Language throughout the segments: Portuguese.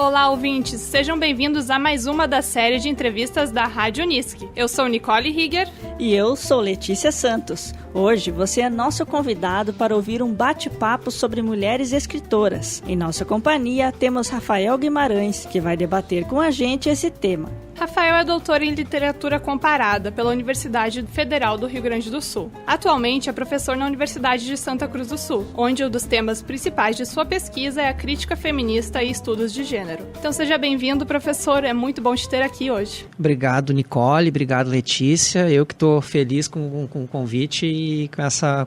Olá, ouvintes! Sejam bem-vindos a mais uma da série de entrevistas da Rádio Unisc. Eu sou Nicole Higger. E eu sou Letícia Santos. Hoje você é nosso convidado para ouvir um bate-papo sobre mulheres escritoras. Em nossa companhia temos Rafael Guimarães, que vai debater com a gente esse tema. Rafael é doutor em literatura comparada pela Universidade Federal do Rio Grande do Sul. Atualmente é professor na Universidade de Santa Cruz do Sul, onde um dos temas principais de sua pesquisa é a crítica feminista e estudos de gênero. Então seja bem-vindo, professor, é muito bom te ter aqui hoje. Obrigado, Nicole, obrigado, Letícia. Eu que estou feliz com o convite e com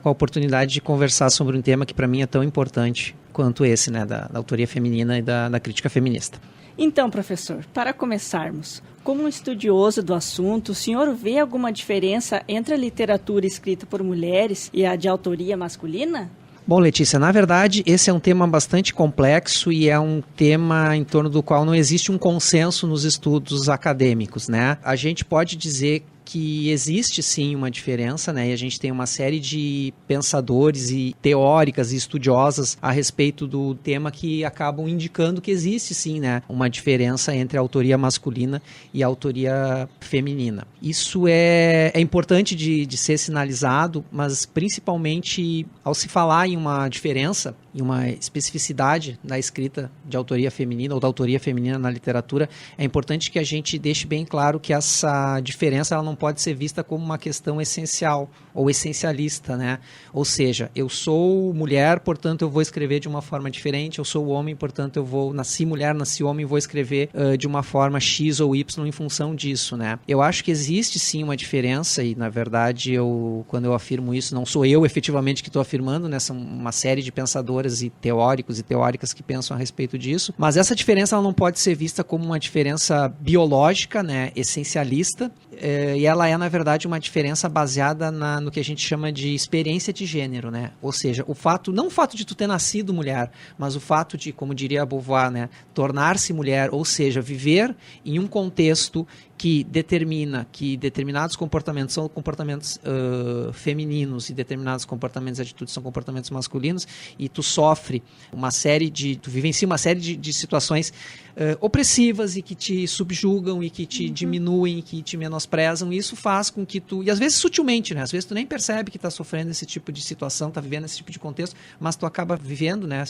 a oportunidade de conversar sobre um tema que para mim é tão importante quanto esse, né, da autoria feminina e da crítica feminista. Então, professor, para começarmos, como um estudioso do assunto, o senhor vê alguma diferença entre a literatura escrita por mulheres e a de autoria masculina? Bom, Letícia, na verdade, esse é um tema bastante complexo e é um tema em torno do qual não existe um consenso nos estudos acadêmicos, né? A gente pode dizer que existe sim uma diferença, né? E a gente tem uma série de pensadores e teóricas e estudiosas a respeito do tema que acabam indicando que existe sim, né, uma diferença entre a autoria masculina e a autoria feminina. Isso é importante de ser sinalizado, mas principalmente ao se falar em uma diferença, em uma especificidade da escrita de autoria feminina ou da autoria feminina na literatura, é importante que a gente deixe bem claro que essa diferença ela não pode ser vista como uma questão essencial ou essencialista, né? Ou seja, eu sou mulher, portanto eu vou escrever de uma forma diferente, eu sou homem, portanto eu nasci mulher, nasci homem, vou escrever de uma forma X ou Y em função disso, né? Eu acho que existe sim uma diferença e, na verdade, quando eu afirmo isso, não sou eu efetivamente que estou afirmando, né? São uma série de pensadoras e teóricos e teóricas que pensam a respeito disso, mas essa diferença ela não pode ser vista como uma diferença biológica, né? Essencialista, e ela é, na verdade, uma diferença baseada no que a gente chama de experiência de gênero, né? Ou seja, não o fato de tu ter nascido mulher, mas o fato de, como diria a Beauvoir, né, tornar-se mulher, ou seja, viver em um contexto que determina que determinados comportamentos são comportamentos femininos e determinados comportamentos e atitudes são comportamentos masculinos, e tu tu vivencia uma série de situações opressivas e que te subjugam e que te diminuem e que te menosprezam, e isso faz com que e às vezes sutilmente, né? Às vezes tu nem percebe que está sofrendo esse tipo de situação, está vivendo esse tipo de contexto, mas tu acaba vivendo, né?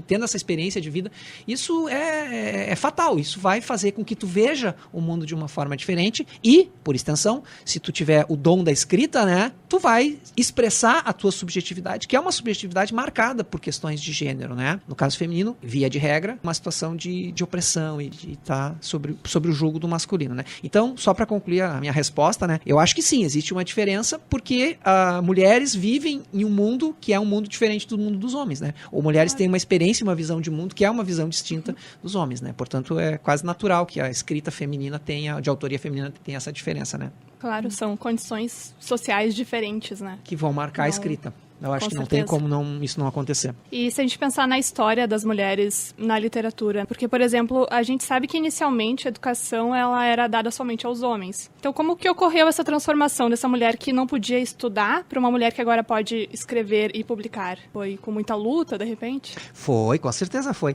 Tendo essa experiência de vida. Isso é fatal, isso vai fazer com que tu veja o mundo de uma forma diferente e, por extensão, se tu tiver o dom da escrita, né, tu vai expressar a tua subjetividade, que é uma subjetividade marcada por questões de gênero, né? No caso feminino, via de regra, uma situação de opressão e de estar sobre o jugo do masculino, né? Então, só para concluir a minha resposta, né, eu acho que sim, existe uma diferença porque mulheres vivem em um mundo que é um mundo diferente do mundo dos homens, né? Ou mulheres têm uma experiência e uma visão de mundo que é uma visão distinta dos homens, né? Portanto, é quase natural que a escrita feminina de autoria feminina tenha essa diferença, né? Claro, são condições sociais diferentes, né? Que vão marcar a escrita. Eu acho que não tem como isso não acontecer. E se a gente pensar na história das mulheres na literatura, porque, por exemplo, a gente sabe que inicialmente a educação ela era dada somente aos homens. Então, como que ocorreu essa transformação dessa mulher que não podia estudar para uma mulher que agora pode escrever e publicar? Foi com muita luta, de repente? Foi, com certeza foi.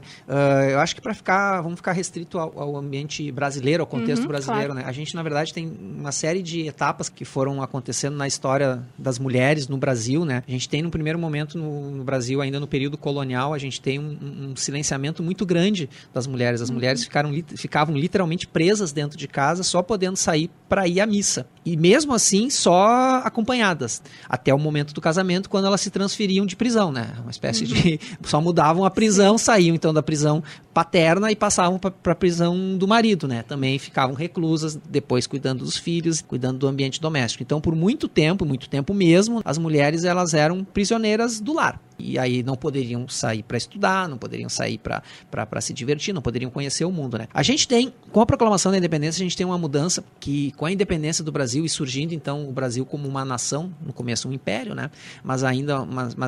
Eu acho que vamos ficar restrito ao ambiente brasileiro, ao contexto brasileiro, claro, né? A gente, na verdade, tem uma série de etapas que foram acontecendo na história das mulheres no Brasil, né? A gente tem, no primeiro momento, no Brasil, ainda no período colonial, a gente tem um silenciamento muito grande das mulheres. As mulheres ficavam literalmente presas dentro de casa, só podendo sair para ir à missa. E mesmo assim, só acompanhadas. Até o momento do casamento, quando elas se transferiam de prisão, né? Uma espécie de... Só mudavam a prisão, saíam então da prisão paterna e passavam para a prisão do marido, né? Também ficavam reclusas, depois cuidando dos filhos, cuidando do ambiente doméstico. Então, por muito tempo mesmo, as mulheres elas eram prisioneiras do lar. E aí não poderiam sair para estudar, não poderiam sair para se divertir, não poderiam conhecer o mundo, né? A gente tem, com a proclamação da independência, a gente tem uma mudança que, com a independência do Brasil e surgindo, então, o Brasil como uma nação, no começo um império, né? Mas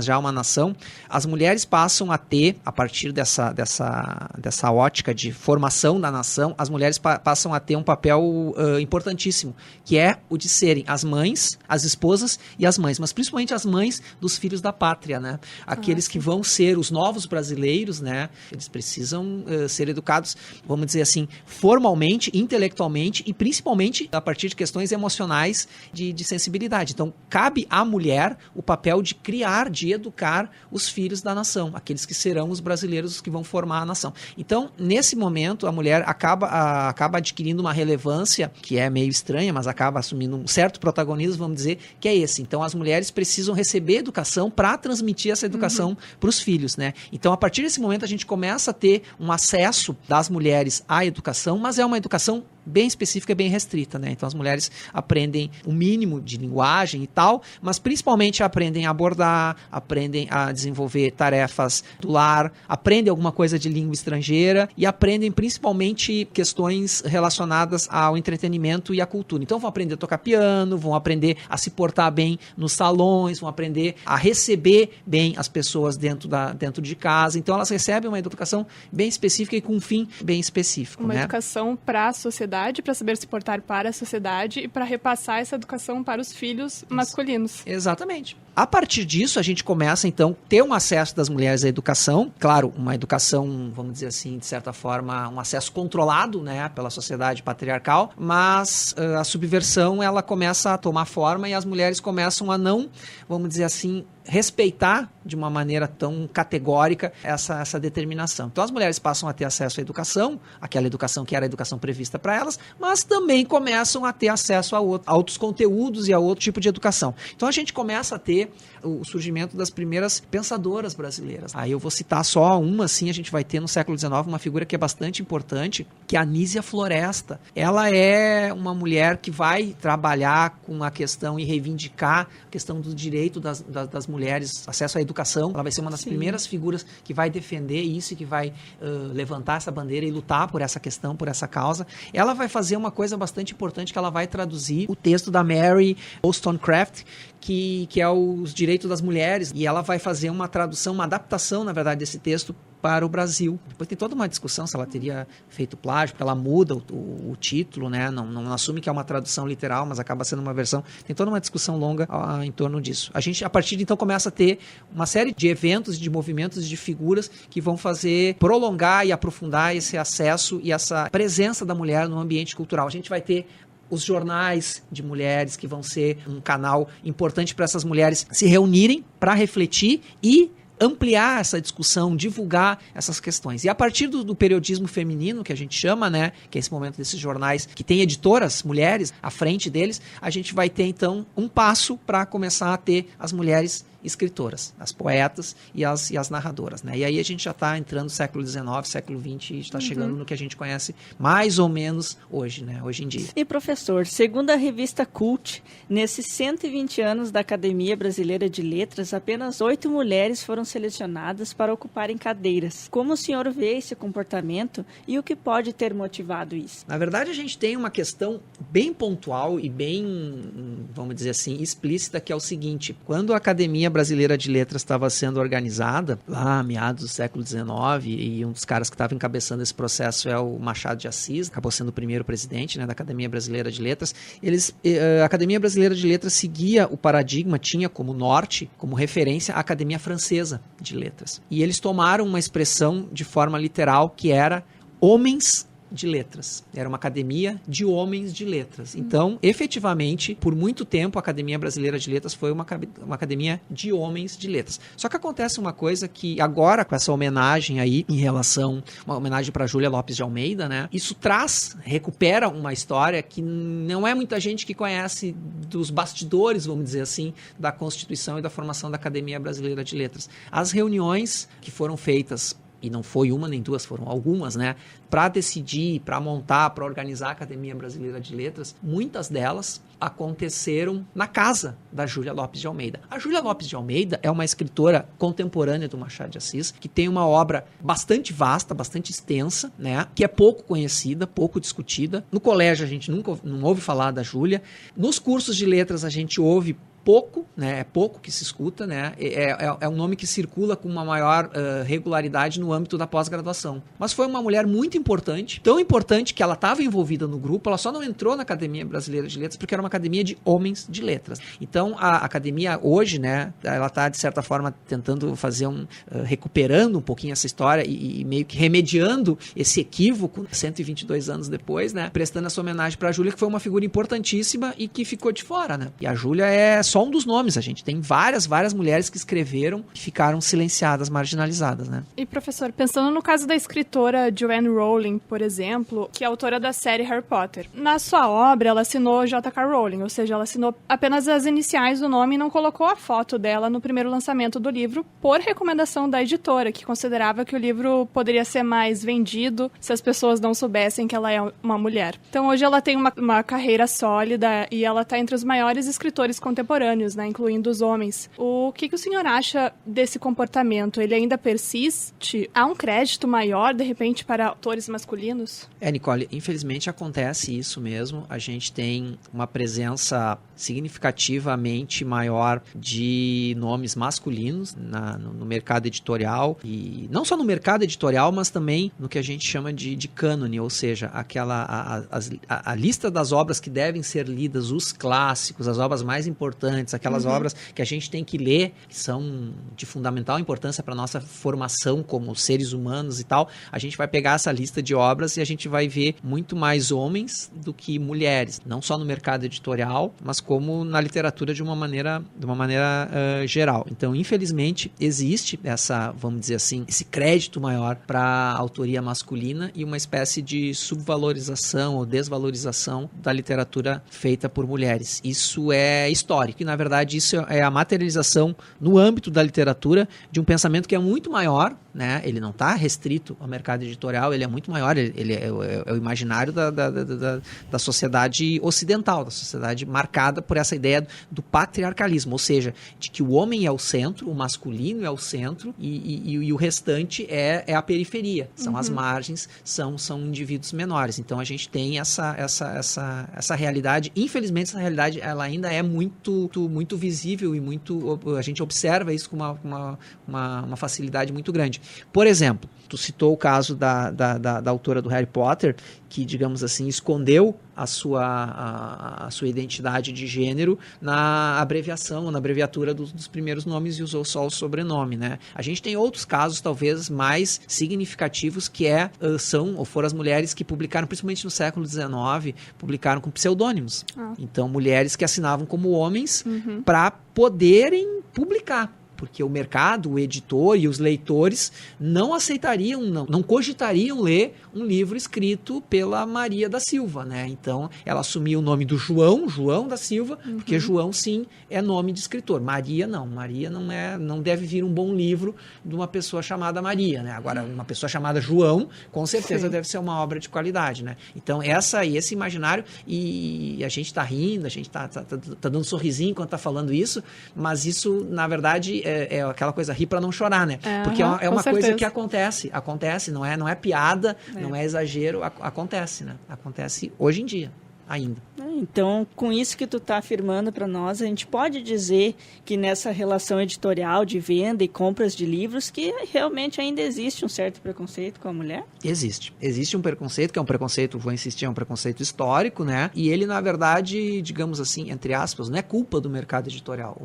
já uma nação, as mulheres passam a ter, a partir dessa ótica de formação da nação, as mulheres passam a ter um papel importantíssimo, que é o de serem as mães, as esposas e as mães, mas principalmente as mães dos filhos da pátria, né? aqueles que vão ser os novos brasileiros, né? Eles precisam ser educados, vamos dizer assim, formalmente, intelectualmente e principalmente a partir de questões emocionais de sensibilidade. Então, cabe à mulher o papel de criar, de educar os filhos da nação, aqueles que serão os brasileiros que vão formar a nação. Então, nesse momento, a mulher acaba adquirindo uma relevância que é meio estranha, mas acaba assumindo um certo protagonismo, vamos dizer, que é esse. Então, as mulheres precisam receber educação para transmitir essa educação para os filhos, né? Então, a partir desse momento, a gente começa a ter um acesso das mulheres à educação, mas é uma educação bem específica e bem restrita, né? Então as mulheres aprendem o mínimo de linguagem e tal, mas principalmente aprendem a abordar, aprendem a desenvolver tarefas do lar, aprendem alguma coisa de língua estrangeira e aprendem principalmente questões relacionadas ao entretenimento e à cultura. Então vão aprender a tocar piano, vão aprender a se portar bem nos salões, vão aprender a receber bem as pessoas dentro de casa. Então elas recebem uma educação bem específica e com um fim bem específico. Uma né? educação para a sociedade, para saber se portar para a sociedade e para repassar essa educação para os filhos masculinos. Exatamente. A partir disso, a gente começa, então, a ter um acesso das mulheres à educação. Claro, uma educação, vamos dizer assim, de certa forma, um acesso controlado, né, pela sociedade patriarcal, mas a subversão, ela começa a tomar forma e as mulheres começam a não, vamos dizer assim, respeitar de uma maneira tão categórica essa determinação. Então as mulheres passam a ter acesso à educação, aquela educação que era a educação prevista para elas, mas também começam a ter acesso a outros conteúdos e a outro tipo de educação. Então a gente começa a ter o surgimento das primeiras pensadoras brasileiras. Aí eu vou citar só uma, assim, a gente vai ter no século XIX uma figura que é bastante importante, que é a Anísia Floresta. Ela é uma mulher que vai trabalhar com a questão e reivindicar a questão do direito das mulheres, acesso à educação. Ela vai ser uma das primeiras figuras que vai defender isso e que vai levantar essa bandeira e lutar por essa questão, por essa causa. Ela vai fazer uma coisa bastante importante, que ela vai traduzir o texto da Mary Wollstonecraft, que é os direitos das mulheres, e ela vai fazer uma tradução, uma adaptação, na verdade, desse texto para o Brasil. Depois tem toda uma discussão se ela teria feito plágio, porque ela muda o título, né? Não assume que é uma tradução literal, mas acaba sendo uma versão. Tem toda uma discussão longa em torno disso. A gente, a partir de então, começa a ter uma série de eventos, de movimentos, de figuras que vão fazer prolongar e aprofundar esse acesso e essa presença da mulher no ambiente cultural. A gente vai ter os jornais de mulheres, que vão ser um canal importante para essas mulheres se reunirem para refletir e ampliar essa discussão, divulgar essas questões. E a partir do periodismo feminino, que a gente chama, né, que é esse momento desses jornais que tem editoras, mulheres, à frente deles, a gente vai ter, então, um passo para começar a ter as mulheres escritoras, as poetas e as narradoras, né? E aí a gente já está entrando no século XIX, século XX, e está chegando no que a gente conhece mais ou menos hoje, né? Hoje em dia. E professor, segundo a revista Cult, nesses 120 anos da Academia Brasileira de Letras, apenas 8 mulheres foram selecionadas para ocuparem cadeiras. Como o senhor vê esse comportamento e o que pode ter motivado isso? Na verdade, a gente tem uma questão bem pontual e bem, vamos dizer assim, explícita, que é o seguinte: quando a Academia Brasileira de Letras estava sendo organizada, lá meados do século XIX, e um dos caras que estava encabeçando esse processo é o Machado de Assis, acabou sendo o primeiro presidente, né, da Academia Brasileira de Letras. A Academia Brasileira de Letras seguia o paradigma, tinha como norte, como referência, a Academia Francesa de Letras. E eles tomaram uma expressão de forma literal que era homens de letras. Era uma academia de homens de letras. Então, efetivamente, por muito tempo, a Academia Brasileira de Letras foi uma academia de homens de letras. Só que acontece uma coisa que agora, com essa homenagem aí, em relação, uma homenagem para Júlia Lopes de Almeida, né? Isso recupera uma história que não é muita gente que conhece dos bastidores, vamos dizer assim, da Constituição e da formação da Academia Brasileira de Letras. As reuniões que foram feitas, e não foi uma nem duas, foram algumas, né, para decidir, para montar, para organizar a Academia Brasileira de Letras, muitas delas aconteceram na casa da Júlia Lopes de Almeida. A Júlia Lopes de Almeida é uma escritora contemporânea do Machado de Assis, que tem uma obra bastante vasta, bastante extensa, né, que é pouco conhecida, pouco discutida. No colégio a gente não ouve falar da Júlia. Nos cursos de letras a gente ouve pouco, né? É pouco que se escuta, né? É um nome que circula com uma maior regularidade no âmbito da pós-graduação. Mas foi uma mulher muito importante, tão importante que ela estava envolvida no grupo, ela só não entrou na Academia Brasileira de Letras porque era uma academia de homens de letras. Então, a academia hoje, né, ela está, de certa forma, tentando fazer recuperando um pouquinho essa história e meio que remediando esse equívoco 122 anos depois, né, prestando essa homenagem para a Júlia, que foi uma figura importantíssima e que ficou de fora, né? E a Júlia é só um dos nomes, a gente tem várias mulheres que escreveram e ficaram silenciadas, marginalizadas, né? E, professor, pensando no caso da escritora Joanne Rowling, por exemplo, que é autora da série Harry Potter, na sua obra ela assinou J.K. Rowling, ou seja, ela assinou apenas as iniciais do nome e não colocou a foto dela no primeiro lançamento do livro, por recomendação da editora, que considerava que o livro poderia ser mais vendido se as pessoas não soubessem que ela é uma mulher. Então, hoje ela tem uma carreira sólida e ela está entre os maiores escritores contemporâneos, né, incluindo os homens. O que o senhor acha desse comportamento? Ele ainda persiste? Há um crédito maior, de repente, para autores masculinos? Nicole, infelizmente acontece isso mesmo. A gente tem uma presença significativamente maior de nomes masculinos no mercado editorial, e não só no mercado editorial, mas também no que a gente chama de cânone, ou seja, a lista das obras que devem ser lidas, os clássicos, as obras mais importantes, aquelas obras que a gente tem que ler, que são de fundamental importância para a nossa formação como seres humanos e tal. A gente vai pegar essa lista de obras e a gente vai ver muito mais homens do que mulheres, não só no mercado editorial, mas como na literatura de uma maneira geral. Então, infelizmente, existe vamos dizer assim, esse crédito maior para a autoria masculina e uma espécie de subvalorização ou desvalorização da literatura feita por mulheres. Isso é histórico e, na verdade, isso é a materialização no âmbito da literatura de um pensamento que é muito maior, né? Ele não está restrito ao mercado editorial, ele é muito maior, ele é o imaginário da sociedade ocidental, da sociedade marcada por essa ideia do patriarcalismo, ou seja, de que o homem é o centro, o masculino é o centro e o restante é a periferia, são as margens, são indivíduos menores. Então a gente tem essa realidade, infelizmente essa realidade ela ainda é muito visível e a gente observa isso com uma facilidade muito grande. Por exemplo, tu citou o caso da autora do Harry Potter, que, digamos assim, escondeu a sua identidade de gênero na abreviação, na abreviatura dos primeiros nomes e usou só o sobrenome, né? A gente tem outros casos, talvez, mais significativos, que foram as mulheres que publicaram, principalmente no século XIX, publicaram com pseudônimos. Então, mulheres que assinavam como homens para poderem publicar. Porque o mercado, o editor e os leitores não aceitariam, não cogitariam ler um livro escrito pela Maria da Silva, né? Então, ela assumiu o nome do João da Silva, porque João, sim, é nome de escritor. Maria não deve vir um bom livro de uma pessoa chamada Maria, né? Agora, uma pessoa chamada João, com certeza deve ser uma obra de qualidade, né? Então, esse imaginário, e a gente está rindo, a gente tá dando um sorrisinho enquanto está falando isso, mas isso, na verdade, é aquela coisa, rir para não chorar, né? Porque é uma coisa que acontece, não é piada, não é exagero, acontece, né? Acontece hoje em dia. Ainda. Então, com isso que tu está afirmando para nós, a gente pode dizer que nessa relação editorial de venda e compras de livros, que realmente ainda existe um certo preconceito com a mulher? Existe. Existe um preconceito, que é um preconceito, vou insistir, é um preconceito histórico, né? E ele, na verdade, digamos assim, entre aspas, não é culpa do mercado editorial.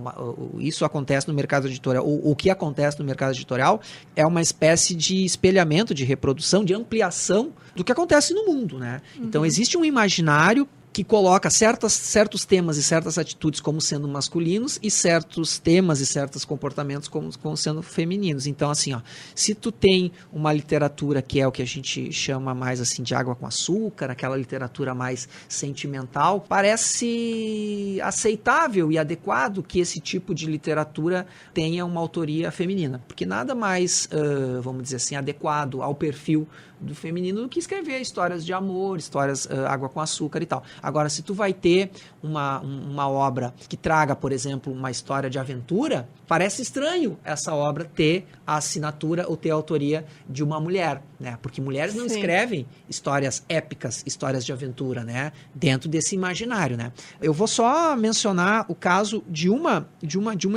Isso acontece no mercado editorial. O que acontece no mercado editorial é uma espécie de espelhamento, de reprodução, de ampliação do que acontece no mundo, né? Então, existe um imaginário que coloca certos temas e certas atitudes como sendo masculinos e certos temas e certos comportamentos como sendo femininos. Então, assim, se tu tem uma literatura que é o que a gente chama mais assim de água com açúcar, aquela literatura mais sentimental, parece aceitável e adequado que esse tipo de literatura tenha uma autoria feminina, porque nada mais, vamos dizer assim, adequado ao perfil do feminino do que escrever histórias de amor, histórias água com açúcar e tal. Agora, se tu vai ter uma obra que traga, por exemplo, uma história de aventura, parece estranho essa obra ter a assinatura ou ter a autoria de uma mulher, né? Porque mulheres não escrevem histórias épicas, histórias de aventura, né? Dentro desse imaginário, né? Eu vou só mencionar o caso de uma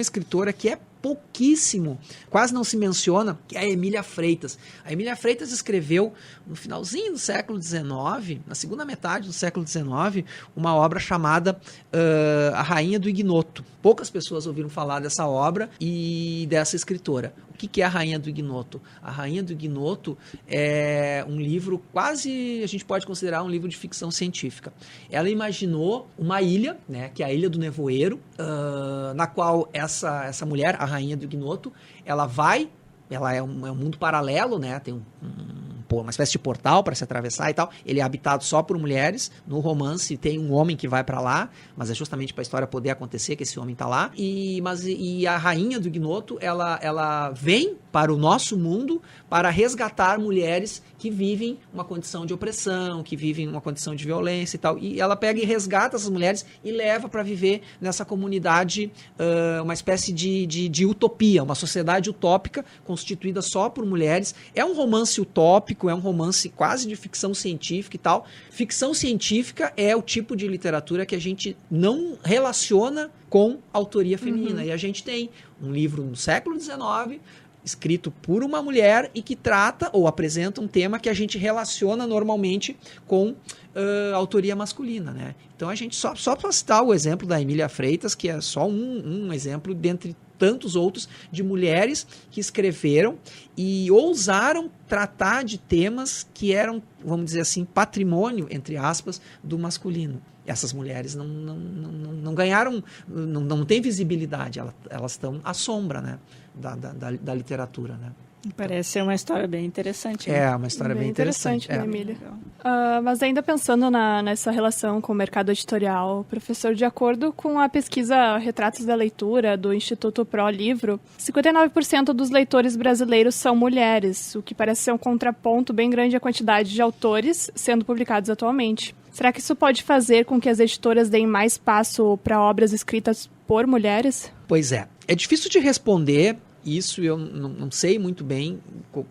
escritora que é pouquíssimo, quase não se menciona, que é a Emília Freitas. A Emília Freitas escreveu no finalzinho do século XIX, na segunda metade do século XIX, uma obra chamada A Rainha do Ignoto. Poucas pessoas ouviram falar dessa obra e dessa escritora. O que é A Rainha do Ignoto? A Rainha do Ignoto é um livro quase, a gente pode considerar um livro de ficção científica. Ela imaginou uma ilha, né, que é a Ilha do Nevoeiro, na qual essa mulher, a Rainha do Ignoto, ela é um mundo paralelo, né? Tem uma espécie de portal para se atravessar e tal. Ele é habitado só por mulheres. No romance tem um homem que vai para lá, mas é justamente para a história poder acontecer que esse homem tá lá. E a Rainha do Ignoto, ela vem para o nosso mundo para resgatar mulheres que vivem uma condição de opressão, que vivem uma condição de violência e tal. E ela pega e resgata essas mulheres e leva para viver nessa comunidade uma espécie de utopia, uma sociedade utópica constituída só por mulheres. É um romance utópico, é um romance quase de ficção científica e tal. Ficção científica é o tipo de literatura que a gente não relaciona com autoria feminina. E a gente tem um livro no século XIX, escrito por uma mulher e que trata ou apresenta um tema que a gente relaciona normalmente com autoria masculina, né? Então a gente só para citar o exemplo da Emília Freitas, que é só um exemplo dentre tantos outros de mulheres que escreveram e ousaram tratar de temas que eram, vamos dizer assim, patrimônio, entre aspas, do masculino. Essas mulheres não ganharam, não têm visibilidade, elas estão à sombra, né, da literatura, né? Parece ser uma história bem interessante. Né? É, uma história bem interessante. Da Emília. Mas ainda pensando nessa relação com o mercado editorial, professor, de acordo com a pesquisa Retratos da Leitura do Instituto Pro Livro, 59% dos leitores brasileiros são mulheres, o que parece ser um contraponto bem grande à quantidade de autores sendo publicados atualmente. Será que isso pode fazer com que as editoras deem mais espaço para obras escritas por mulheres? Pois é. É difícil de responder isso, eu não sei muito bem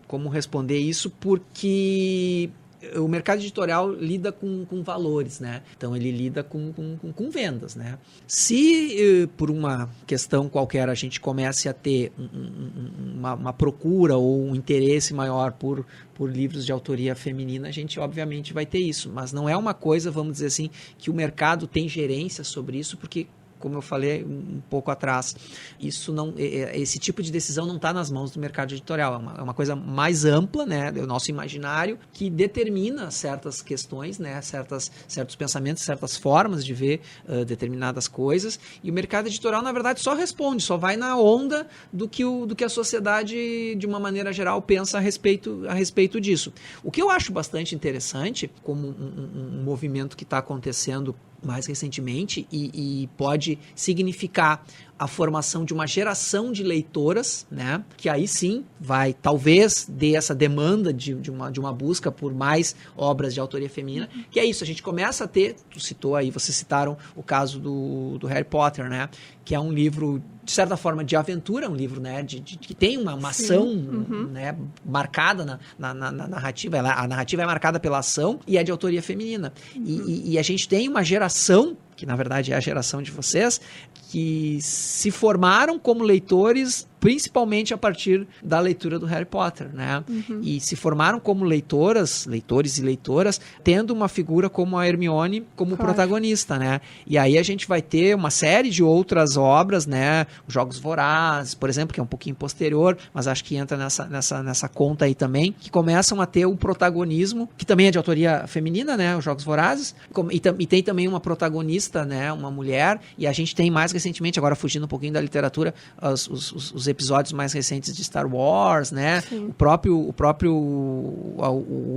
como responder isso, porque o mercado editorial lida com valores, né? Então ele lida com vendas, né? Se por uma questão qualquer a gente comece a ter uma procura ou um interesse maior por livros de autoria feminina, a gente obviamente vai ter isso, mas não é uma coisa, vamos dizer assim, que o mercado tem gerência sobre isso, porque, como eu falei um pouco atrás, esse tipo de decisão não está nas mãos do mercado editorial, é uma coisa mais ampla, né, do nosso imaginário, que determina certas questões, né, certos pensamentos, certas formas de ver determinadas coisas, e o mercado editorial, na verdade, só responde, só vai na onda do que a sociedade, de uma maneira geral, pensa a respeito disso. O que eu acho bastante interessante, como um movimento que está acontecendo mais recentemente e pode significar a formação de uma geração de leitoras, né? Que aí sim vai, talvez, dê essa demanda de uma busca por mais obras de autoria feminina, que é isso, a gente começa a ter, tu citou aí, vocês citaram o caso do Harry Potter, né? Que é um livro, de certa forma, de aventura, um livro, né, que tem uma ação, né, marcada na narrativa, a narrativa é marcada pela ação e é de autoria feminina. E a gente tem uma geração, que na verdade é a geração de vocês, que se formaram como leitores principalmente a partir da leitura do Harry Potter, né? E se formaram como leitores e leitoras, tendo uma figura como a Hermione como protagonista, né? E aí a gente vai ter uma série de outras obras, né? Os Jogos Vorazes, por exemplo, que é um pouquinho posterior, mas acho que entra nessa conta aí também, que começam a ter um protagonismo, que também é de autoria feminina, né? Os Jogos Vorazes, e tem também uma protagonista protagonista, né, uma mulher, e a gente tem mais recentemente, agora fugindo um pouquinho da literatura, os episódios mais recentes de Star Wars, né, o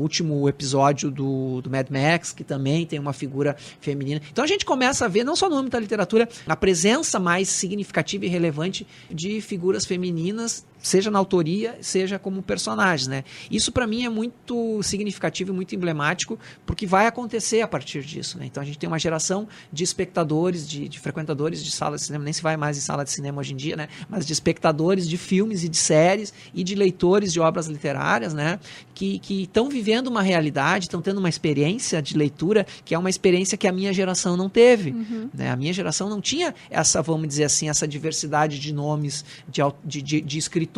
último episódio do Mad Max, que também tem uma figura feminina. Então a gente começa a ver, não só no âmbito da literatura, a presença mais significativa e relevante de figuras femininas, seja na autoria, seja como personagens, né? Isso para mim é muito significativo e muito emblemático, porque vai acontecer a partir disso, né? Então a gente tem uma geração de espectadores, de frequentadores de sala de cinema, nem se vai mais em sala de cinema hoje em dia, né? Mas de espectadores de filmes e de séries e de leitores de obras literárias, né? Que estão vivendo uma realidade, estão tendo uma experiência de leitura que é uma experiência que a minha geração não teve, né? A minha geração não tinha essa, vamos dizer assim, essa diversidade de nomes, de escritores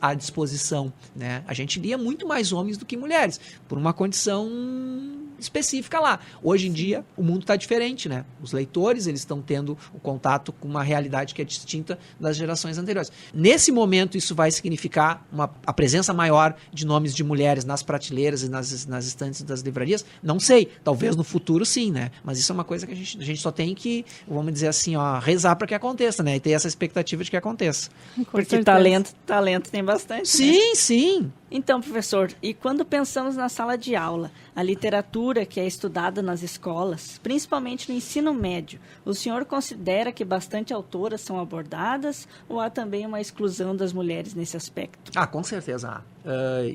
à disposição, né? A gente lia muito mais homens do que mulheres, por uma condição específica lá. Hoje em dia, o mundo está diferente, né? Os leitores, eles estão tendo o contato com uma realidade que é distinta das gerações anteriores. Nesse momento, isso vai significar a presença maior de nomes de mulheres nas prateleiras e nas estantes das livrarias? Não sei. Talvez no futuro, sim, né? Mas isso é uma coisa que a gente só tem que, vamos dizer assim, ó, rezar para que aconteça, né? E ter essa expectativa de que aconteça. Porque talento tem bastante. Sim, né? Sim. Então, professor, e quando pensamos na sala de aula, a literatura que é estudada nas escolas, principalmente no ensino médio, o senhor considera que bastante autoras são abordadas ou há também uma exclusão das mulheres nesse aspecto? Com certeza há.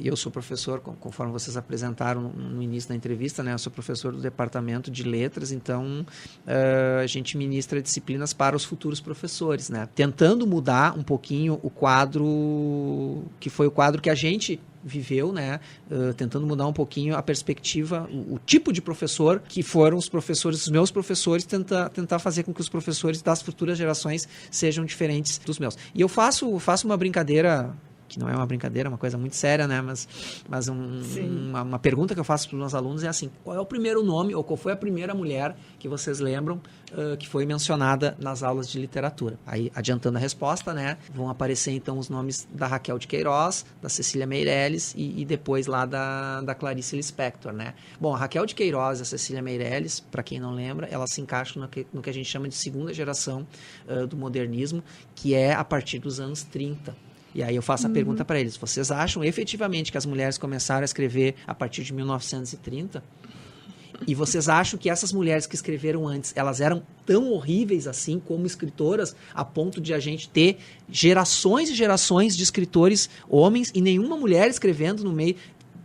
Eu sou professor, conforme vocês apresentaram no início da entrevista, né? Eu sou professor do departamento de letras, então a gente ministra disciplinas para os futuros professores, né? Tentando mudar um pouquinho o quadro, que foi o quadro que a gente viveu, né? Tentando mudar um pouquinho a perspectiva, o tipo de professor que foram os professores, os meus professores, tentar fazer com que os professores das futuras gerações sejam diferentes dos meus. E eu faço uma brincadeira, que não é uma brincadeira, é uma coisa muito séria, né? Mas uma pergunta que eu faço para os meus alunos é assim: qual é o primeiro nome ou qual foi a primeira mulher que vocês lembram que foi mencionada nas aulas de literatura? Aí, adiantando a resposta, né? Vão aparecer então os nomes da Raquel de Queiroz, da Cecília Meirelles e depois lá da Clarice Lispector, né? Bom, a Raquel de Queiroz e a Cecília Meirelles, para quem não lembra, elas se encaixam no que a gente chama de segunda geração do modernismo, que é a partir dos anos 30. E aí eu faço a pergunta para eles: vocês acham efetivamente que as mulheres começaram a escrever a partir de 1930? E vocês acham que essas mulheres que escreveram antes, elas eram tão horríveis assim como escritoras, a ponto de a gente ter gerações e gerações de escritores homens e nenhuma mulher escrevendo no meio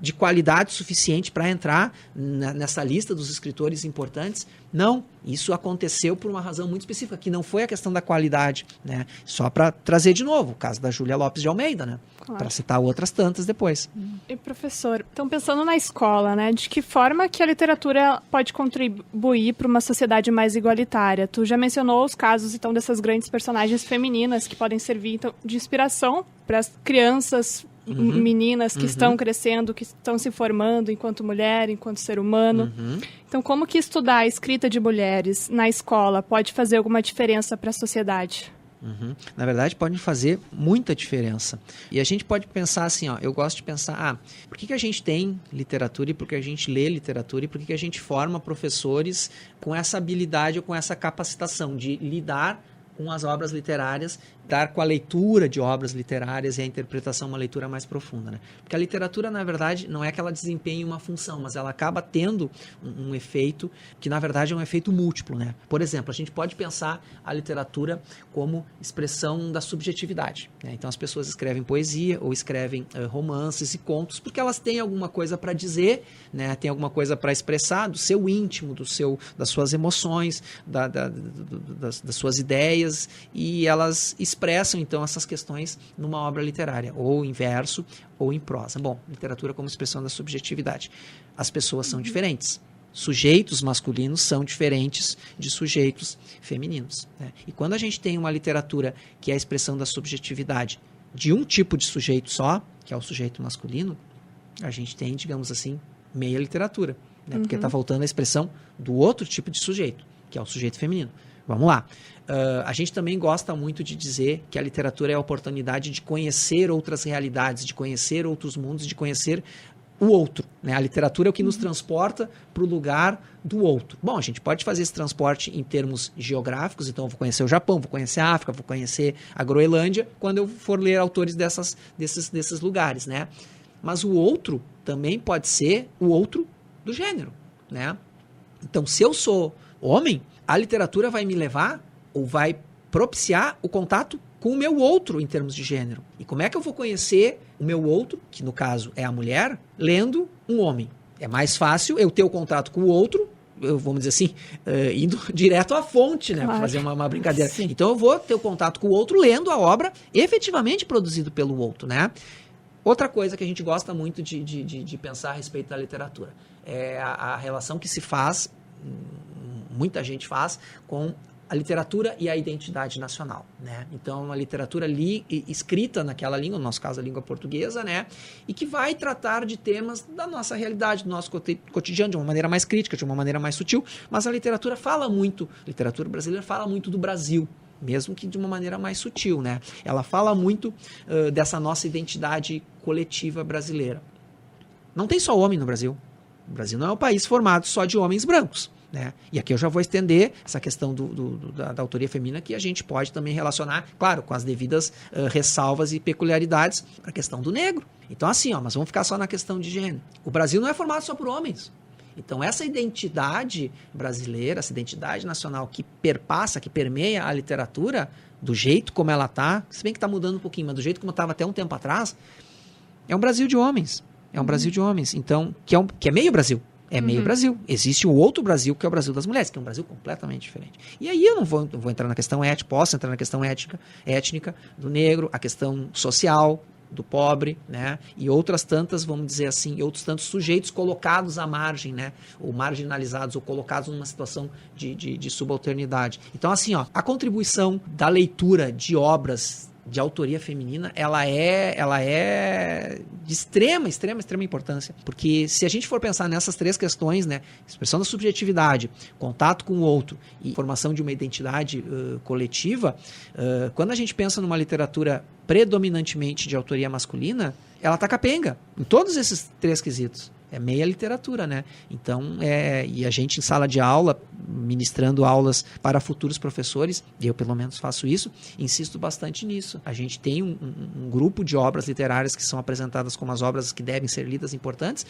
de qualidade suficiente para entrar nessa lista dos escritores importantes? Não, isso aconteceu por uma razão muito específica, que não foi a questão da qualidade, né? Só para trazer de novo o caso da Júlia Lopes de Almeida, né? Claro. Para citar outras tantas depois. E professor, então pensando na escola, né, de que forma que a literatura pode contribuir para uma sociedade mais igualitária? Tu já mencionou os casos então dessas grandes personagens femininas que podem servir então, de inspiração para as crianças, meninas que estão crescendo, que estão se formando enquanto mulher, enquanto ser humano. Então, como que estudar a escrita de mulheres na escola pode fazer alguma diferença para a sociedade? Na verdade, pode fazer muita diferença. E a gente pode pensar assim, ó, eu gosto de pensar, por que a gente tem literatura e por que a gente lê literatura e por que a gente forma professores com essa habilidade ou com essa capacitação de lidar com as obras literárias, dar com a leitura de obras literárias e a interpretação uma leitura mais profunda, né? Porque a literatura, na verdade, não é que ela desempenhe uma função, mas ela acaba tendo um efeito que, na verdade, é um efeito múltiplo, né? Por exemplo, a gente pode pensar a literatura como expressão da subjetividade, né? Então, as pessoas escrevem poesia ou escrevem romances e contos porque elas têm alguma coisa para dizer, né? Tem alguma coisa para expressar do seu íntimo, das suas emoções, das suas ideias, e elas expressam, então, essas questões numa obra literária, ou em verso, ou em prosa. Bom, literatura como expressão da subjetividade. As pessoas são diferentes. Sujeitos masculinos são diferentes de sujeitos femininos, né? E quando a gente tem uma literatura que é a expressão da subjetividade de um tipo de sujeito só, que é o sujeito masculino, a gente tem, digamos assim, meia literatura, né? Porque está faltando a expressão do outro tipo de sujeito, que é o sujeito feminino. Vamos lá. A gente também gosta muito de dizer que a literatura é a oportunidade de conhecer outras realidades, de conhecer outros mundos, de conhecer o outro, né? A literatura é o que nos transporta para o lugar do outro. Bom, a gente pode fazer esse transporte em termos geográficos, então eu vou conhecer o Japão, vou conhecer a África, vou conhecer a Groenlândia, quando eu for ler autores desses lugares, né? Mas o outro também pode ser o outro do gênero, né? Então, se eu sou homem, a literatura vai me levar ou vai propiciar o contato com o meu outro em termos de gênero. E como é que eu vou conhecer o meu outro, que no caso é a mulher, lendo um homem? É mais fácil eu ter o contato com o outro, vamos dizer assim, indo direto à fonte, né? Claro. Para fazer uma brincadeira. Sim. Então eu vou ter o contato com o outro lendo a obra efetivamente produzido pelo outro, né? Outra coisa que a gente gosta muito de pensar a respeito da literatura é a relação que se faz, muita gente faz, com a literatura e a identidade nacional, né? Então, a literatura escrita naquela língua, no nosso caso a língua portuguesa, né? E que vai tratar de temas da nossa realidade, do nosso cotidiano, de uma maneira mais crítica, de uma maneira mais sutil, mas a literatura brasileira fala muito do Brasil, mesmo que de uma maneira mais sutil, né? Ela fala muito dessa nossa identidade coletiva brasileira. Não tem só homem no Brasil. O Brasil não é um país formado só de homens brancos, né? E aqui eu já vou estender essa questão da autoria feminina, que a gente pode também relacionar, claro, com as devidas ressalvas e peculiaridades, a questão do negro. Então assim, mas vamos ficar só na questão de gênero. O Brasil não é formado só por homens. Então essa identidade brasileira, essa identidade nacional que permeia a literatura, do jeito como ela está, se bem que está mudando um pouquinho, mas do jeito como estava até um tempo atrás, é um Brasil de homens. É um Brasil de homens. Então, que é meio Brasil. É meio Brasil. Existe o outro Brasil, que é o Brasil das mulheres, que é um Brasil completamente diferente. E aí eu não vou entrar na questão étnica, posso entrar na questão étnica do negro, a questão social do pobre, né? E outras tantas, vamos dizer assim, e outros tantos sujeitos colocados à margem, né? Ou marginalizados, ou colocados numa situação de subalternidade. Então, assim, a contribuição da leitura de obras de autoria feminina, ela é de extrema importância, porque se a gente for pensar nessas três questões, né, expressão da subjetividade, contato com o outro e formação de uma identidade coletiva, quando a gente pensa numa literatura predominantemente de autoria masculina, ela tá capenga em todos esses três quesitos. É meia literatura, né? Então, e a gente em sala de aula, ministrando aulas para futuros professores, eu pelo menos faço isso, insisto bastante nisso. A gente tem um grupo de obras literárias que são apresentadas como as obras que devem ser lidas importantes,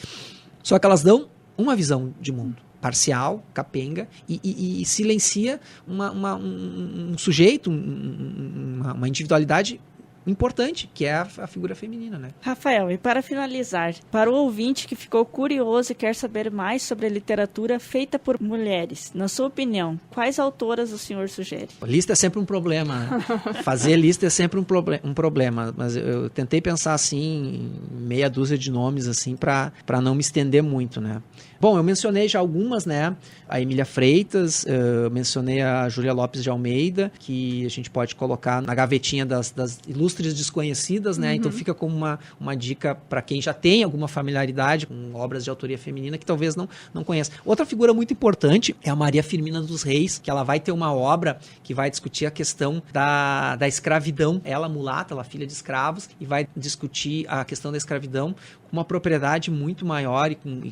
só que elas dão uma visão de mundo parcial, capenga, e silencia um sujeito, uma individualidade importante, que é a figura feminina, né? Rafael, e para finalizar, para o ouvinte que ficou curioso e quer saber mais sobre a literatura feita por mulheres, na sua opinião, quais autoras o senhor sugere? Lista é sempre um problema, né? Fazer lista é sempre um problema, mas eu tentei pensar assim, meia dúzia de nomes assim, para não me estender muito, né? Bom, eu mencionei já algumas, né? A Emília Freitas, eu mencionei a Júlia Lopes de Almeida, que a gente pode colocar na gavetinha das ilustres desconhecidas, né? Então fica como uma dica para quem já tem alguma familiaridade com obras de autoria feminina que talvez não conheça. Outra figura muito importante é a Maria Firmina dos Reis, que ela vai ter uma obra que vai discutir a questão da escravidão. Ela mulata, ela filha de escravos, e vai discutir a questão da escravidão com uma propriedade muito maior e com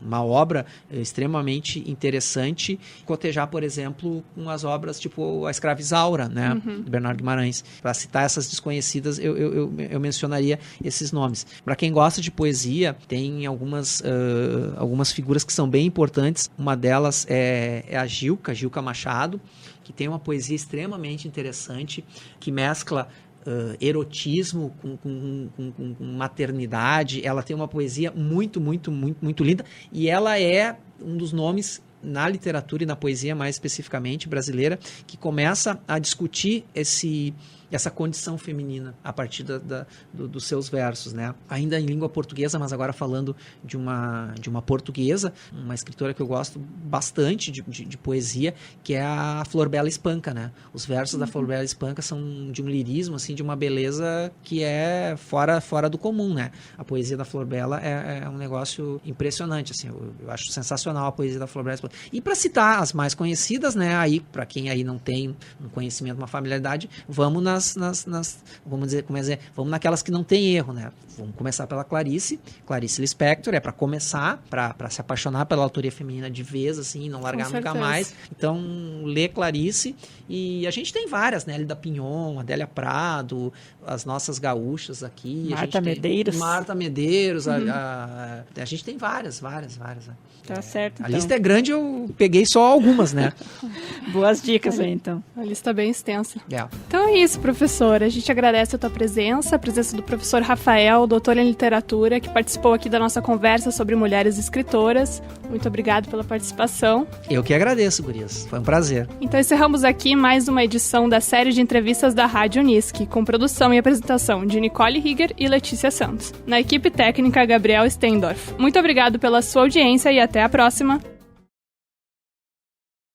uma obra extremamente interessante, cotejar, por exemplo, com as obras tipo A Escrava Isaura, né, de Bernardo Guimarães. Para citar essas desconhecidas, eu mencionaria esses nomes. Para quem gosta de poesia, tem algumas figuras que são bem importantes. Uma delas é a Gilca Machado, que tem uma poesia extremamente interessante, que mescla erotismo com maternidade. Ela tem uma poesia muito linda, e ela é um dos nomes na literatura e na poesia, mais especificamente brasileira, que começa a discutir essa condição feminina a partir dos seus versos, né? Ainda em língua portuguesa, mas agora falando de uma portuguesa, uma escritora que eu gosto bastante de poesia, que é a Flor Bela Espanca, né? Os versos da Flor Bela Espanca são de um lirismo, assim, de uma beleza que é fora do comum, né? A poesia da Flor Bela é um negócio impressionante, assim, eu acho sensacional a poesia da Flor Bela Espanca. E para citar as mais conhecidas, né? Aí, para quem aí não tem um conhecimento, uma familiaridade, vamos vamos naquelas que não tem erro, né? Vamos começar pela Clarice Lispector, para começar, para se apaixonar pela autoria feminina de vez, assim, não largar nunca mais. Então, lê Clarice, e a gente tem várias, né? Elida Pignon, Adélia Prado, as nossas gaúchas aqui. Marta Medeiros. A gente tem várias. Tá certo, A lista é grande, eu peguei só algumas, né? Boas dicas aí, então. A lista é bem extensa. É. Então é isso, professor. A gente agradece a tua presença, a presença do professor Rafael, doutor em literatura, que participou aqui da nossa conversa sobre mulheres escritoras. Muito obrigado pela participação. Eu que agradeço, gurias. Foi um prazer. Então encerramos aqui mais uma edição da série de entrevistas da Rádio Unisc, com produção e apresentação de Nicole Higger e Letícia Santos. Na equipe técnica, Gabriel Stendorf. Muito obrigado pela sua audiência e até a próxima!